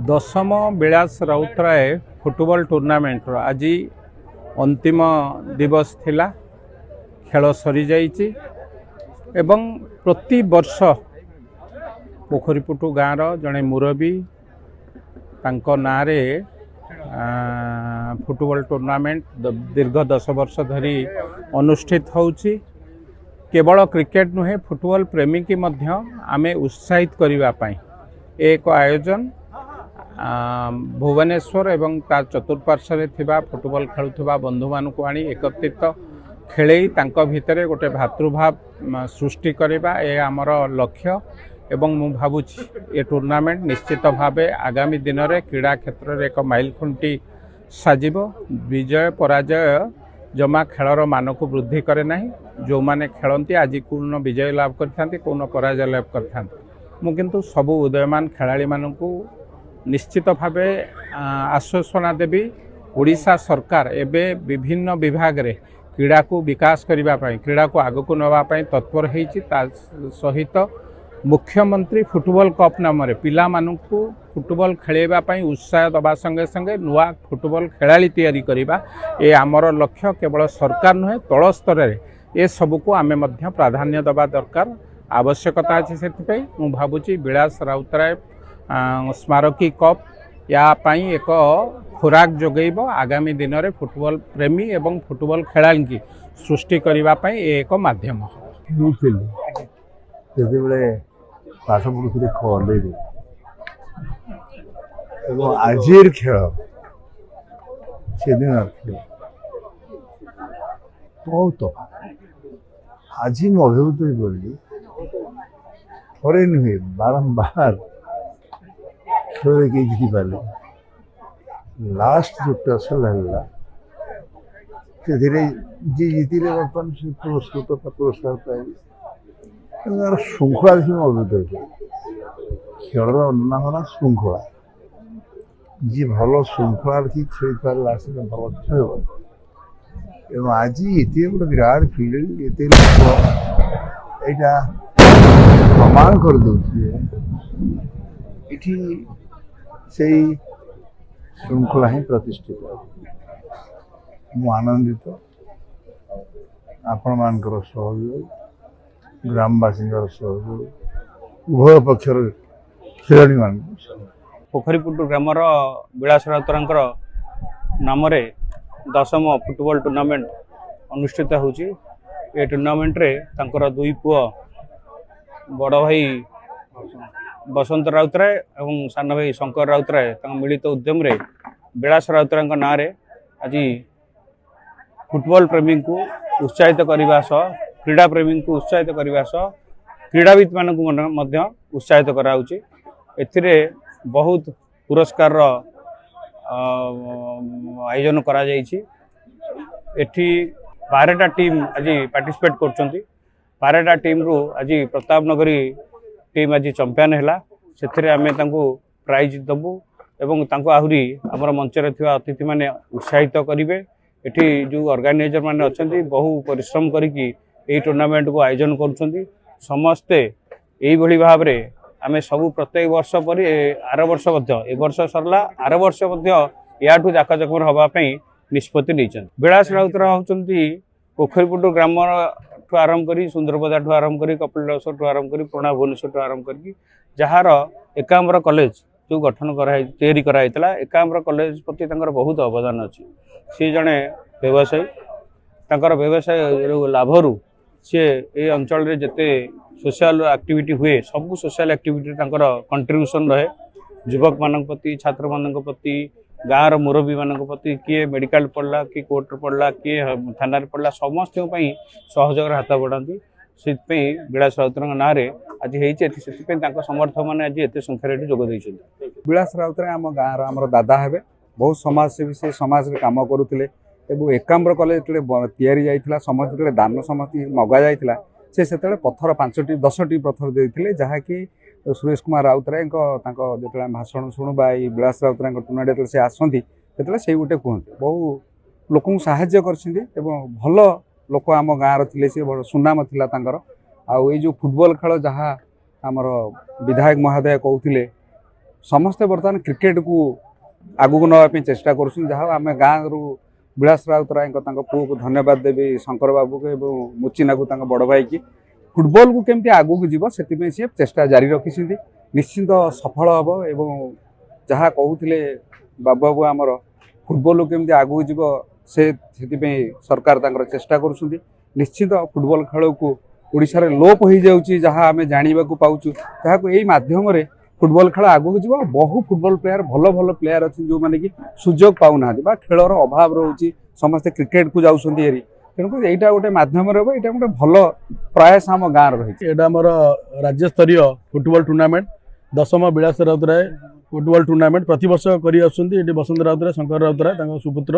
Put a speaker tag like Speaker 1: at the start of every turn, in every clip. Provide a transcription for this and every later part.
Speaker 1: दशम विलास Routray football tournament आज अंतिम दिवस थिला। खेल सरी जाइछि एवं प्रति वर्ष पोखरीपुटू गाँव जड़े मुरबी तांको नारे फुटबॉल टूर्नामेंट दीर्घ 10 वर्ष धरी अनुष्ठित होउछि। केवल क्रिकेट नुहे फुटबॉल प्रेमी की मध्य आमे उत्साहित करिवा पई एक आयोजन भुवनेश्वर एवं तार चतुर्पार्श्व थिबा फुटबॉल खेलुवा बंधु मानक आनी एकत्रित खेले तांको भितरे गोटे भातृभाव सृष्टि करबा ए आमर लक्ष्य एवं मु भाबुछि ए टूर्नामेंट निश्चित भावे आगामी दिन में क्रीड़ा क्षेत्र में एक माइल खुंटी साजिबो। विजय पराजय जमा खेलर मान को वृद्धि करे नहीं। जो माने खेलती आज कौन विजय लाभ करथांती कौन पराजय लाभ करथांती मु किंतु सबु उदयमान खेलाड़ी मानकू निश्चित भावे आश्वासना देवी। ओडिशा सरकार एबे विभिन्न विभाग रे क्रीड़ा को विकास करने क्रीड़ा को आग को नापी तत्पर होती। सहित मुख्यमंत्री फुटबॉल कप नाम पिला मानकू फुटबॉल खेलवाई उत्साह दबा संगे संगे नुआ फुटबॉल खेलाड़ी तैयारी करबा ए आमर लक्ष्य। केवल सरकार नुहे तल स्तर में ए सबको आमे मध्य प्राधान्य दबा दरकार आवश्यकता अच्छी से मु भावुची विलास राउतराय स्मारकी कप या पाई एक खुराक जोगेब आगामी दिन में फुटबॉल प्रेमी एवं फुटबॉल खेलाड़ी की सृष्टि करने एक माध्यम।
Speaker 2: पाठ पढ़ुले कॉलेज आजिर खेल से दिन खेल बहुत आज मैं अभिभूत हो पड़ी थे नुहे बारंबार खेल के जीति पारे लास्ट जो टसल है से जी जीतिले बर्तमान से पुरस्कार पाइबे श्रृंखला देखिए अभिभूत हो खेल नाम श्रृंखला जी भल श्रृंखला रखी खेल पारे लास्ट में भल खेल एवं आज ये गोटे विराट फील्ड ये प्रमाण कर से श्रृंखला ही प्रतिष्ठित मु आनंदित आपण मान सहयोग ग्रामवासी सहयोग उभय पक्षर खेलाड़ी मान
Speaker 3: पोखरीपुटू ग्रामर विलास राउतरांकर नाम दशम फुटबॉल टूर्नामेंट अनुष्ठित होची। ए टूर्नामेंट रे तांकर दुई पुआ बड़ भाई बसंत राउतराय एवं सान भाई शंकर राउतराय मिलित उद्यम रे विलास राउतरांक नाँ रे आज फुटबॉल प्रेमी को उत्साहित करने सह क्रीड़ा प्रेमी को उत्साहित करने सह क्रीड़ाविद मानक उत्साहित कराउची। एथिरे बहुत पुरस्कार आयोजन करा जाइछि। एठी 12टा टीम आज पार्टिसिपेट करछंती। 12टा टीम रू आज प्रताप नगरी टीम आज चैंपियन हैला। सेथिरे आमे तांको प्राइज दबु एवं तांको आहुरी हमर मंच रे थिबा अतिथि माने उत्साहित करिवे। एठी जो ऑर्गेनाइजर माने अछंती बहु परिश्रम करिकि एई टूर्नामेंट को आयोजन करूछंती। समस्ते एई भली भाव रे आमे सबु प्रत्येक वर्ष पर आर वर्ष ए वर्ष सरला आर वर्ष याठू जाकजमर हवा निष्पत्ति नहीं। विलास राउतराय होचंती पोखरीपुटू ग्राम ठू आरंभ करी सुंदरपदा ठू आरंभ करी कपिलदास ठू आरंभ करी पुराणा भुवनेश्वर ठू आरंभ करी जार एकाम्र कॉलेज जो गठन तैयारी कराइतला एकाम्र कॉलेज प्रति तांकर बहुत अवदान अच्छी। सी जड़े व्यवसायी तांकर व्यवसाय लाभरू सी ए अंचल रे जते सोशल एक्टिविटी हुए सब सोशल एक्टिविटी तांकर कंट्रीब्यूशन रहे। युवक मान प्रति छात्र मान प्रति गाँव मुरबी मान प्रति किए मेडिकल पढ़ला कि कोर्ट पढ़ला किए थाना पढ़ला समस्त सहयोग हाथ बढ़ाती। से विलास राउतराय नाँ आज होती समर्थक मैंने आज एत संख्यार जोग देते।
Speaker 4: विलास राउतराय आम गाँव आम दादा हे बहुत समाजसेवी से समाज कम करुले एकाम्र कॉलेज तैयारी जाइए समस्त दान समस्त मगा जाइए से पत्थर 5टी 10टी पत्थर देते जहाँकि सुरेश कुमार राउतराय जो भाषण शुणु विलास राउतराय टूर्नामेंट से आसती से गोटे कहते बहु लोक साहाय्य कर भल लोक आम गाँव थे सी सुनाम था। जो फुटबॉल खेल जहाँ आमर विधायक महोदय कहते ସମସ୍ତେ ବର୍ତ୍ତମାନ କ୍ରିକେଟକୁ ଆଗକୁ ନେବା ପାଇଁ ଚେଷ୍ଟା କରୁଛନ୍ତି। ଯାହା ହଉ ଆମେ ଗାଁରୁ ବିଳାସ ରାଉତରାୟଙ୍କ ତାଙ୍କ ପୁଅକୁ ଧନ୍ୟବାଦ ଦେବି, ଶଙ୍କର ବାବୁକୁ ଏବଂ ମୁଚିନାକୁ ତାଙ୍କ ବଡ଼ ଭାଇକି। ଫୁଟବଲକୁ କେମିତି ଆଗକୁ ଯିବ ସେଥିପାଇଁ ସିଏ ଚେଷ୍ଟା ଜାରି ରଖିଛନ୍ତି। ନିଶ୍ଚିନ୍ତ ସଫଳ ହେବ ଏବଂ ଯାହା କହୁଥିଲେ ବାବୁ ଆମର ଫୁଟବଲ କେମିତି ଆଗକୁ ଯିବ ସେଥିପାଇଁ ସରକାର ତାଙ୍କର ଚେଷ୍ଟା କରୁଛନ୍ତି। ନିଶ୍ଚିତ ଫୁଟବଲ ଖେଳକୁ ଓଡ଼ିଶାରେ ଲୋପ ହୋଇଯାଉଛି ଯାହା ଆମେ ଜାଣିବାକୁ ପାଉଛୁ, ଯାହାକୁ ଏଇ ମାଧ୍ୟମରେ ଫୁଟବଲ ଖେଳ ଆଗକୁ ଯିବ। ବହୁ ଫୁଟବଲ ପ୍ଲେୟାର ଭଲ ଭଲ ପ୍ଲେୟାର ଅଛନ୍ତି ଯେଉଁମାନେ କି ସୁଯୋଗ ପାଉନାହାନ୍ତି ବା ଖେଳର ଅଭାବ ରହୁଛି, ସମସ୍ତେ କ୍ରିକେଟକୁ ଯାଉଛନ୍ତି ଏରି। ତେଣୁକରି ଏଇଟା ଗୋଟେ ମାଧ୍ୟମରେ ହେବ, ଏଇଟା ଗୋଟେ ଭଲ ପ୍ରୟାସ ଆମ ଗାଁରେ ରହିଛି।
Speaker 5: ଏଇଟା ଆମର ରାଜ୍ୟସ୍ତରୀୟ ଫୁଟବଲ ଟୁର୍ଣ୍ଣାମେଣ୍ଟ 10ମ ବିଳାସ ରାଉତରାୟ ଫୁଟବଲ ଟୁର୍ଣ୍ଣାମେଣ୍ଟ ପ୍ରତିବର୍ଷ କରି ଆସୁଛନ୍ତି। ଏଠି ବସନ୍ତ ରାଉତରାୟ, ଶଙ୍କର ରାଉତରାୟ ତାଙ୍କ ସୁପୁତ୍ର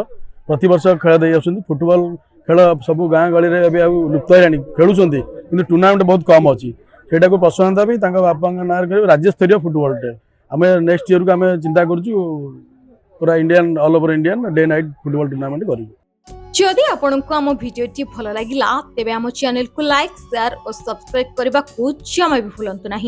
Speaker 5: ପ୍ରତିବର୍ଷ ଖେଳ ଦେଇ ଆସୁଛନ୍ତି। ଫୁଟବଲ ଖେଳ ସବୁ ଗାଁ ଗହଳିରେ ଏବେ ଆଉ ଲୁପ୍ତ ହେଲାଣି, ଖେଳୁଛନ୍ତି କିନ୍ତୁ ଟୁର୍ଣ୍ଣାମେଣ୍ଟ ବହୁତ କମ୍ ଅଛି। ସେଇଟାକୁ ପ୍ରୋତ୍ସାହନ ଦେବା ପାଇଁ ତାଙ୍କ ବାପାଙ୍କ ନାଁରେ କରିବେ ରାଜ୍ୟସ୍ତରୀୟ ଫୁଟବଲଟେ। ଆମେ ନେକ୍ସଟ ଇୟରକୁ ଆମେ ଚିନ୍ତା କରୁଛୁ ପୁରା Indian all over Indian day night football tournament କରିବୁ।
Speaker 6: जदि आपंक आम भिडी भल लगा तेब आम चैनल को लाइक, शेयर और सब्सक्राइब करने को जमा भी भूलु ना।